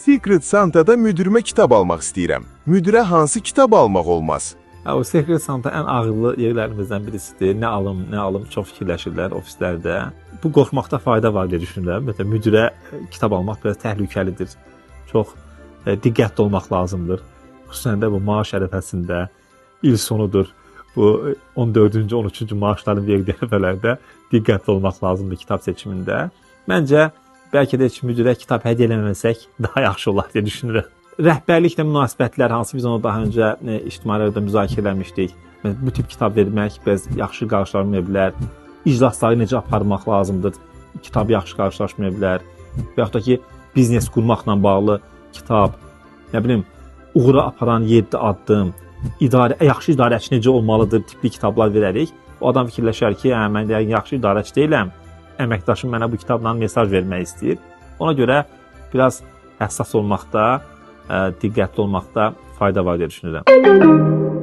Secret Santa'da müdürümə kitab almaq istəyirəm. Müdürə hansı kitab almaq olmaz? O Secret Santa ən ağırlı yerlərimizdən birisidir. Nə alım çox fikirləşirlər ofislərdə. Bu qorxmaqda fayda var deyə düşünürəm. Məsələn, müdürə kitab almaq biraz təhlükəlidir. Çox diqqətli olmaq lazımdır. Xüsusən də bu maaş ərəfəsində il sonudur. Bu 14-cü, 13-cü maaşların verildiyi ərəfələrdə diqqətli olmaq lazımdır kitab seçimində. Məncə bəlkə də heç müdürə kitab hədiyyə eləməsək daha yaxşı olar deyə düşünürəm. Rəhbərliklə münasibətlər, hansı biz onu daha öncə ictimaiyyətdə müzakirə etmişdik. Bu tip kitab vermək biraz yaxşı qarşılanmaya bilər. İclasları necə aparmaq lazımdır? Kitab yaxşı qarşılaşmaya bilər. Və yaxud da ki, biznes qurmaqla bağlı kitab, nə bilim, uğura aparan 7 addım, yaxşı idarəçi necə olmalıdır tipli kitablar verərik. O adam fikirləşər ki, mən də yaxşı idarəçi deyiləm. Əməkdaşım mənə bu kitabla mesaj vermək istəyir. Ona görə biraz həssas olmaqda, diqqətli olmaqda fayda var deyə düşünürəm.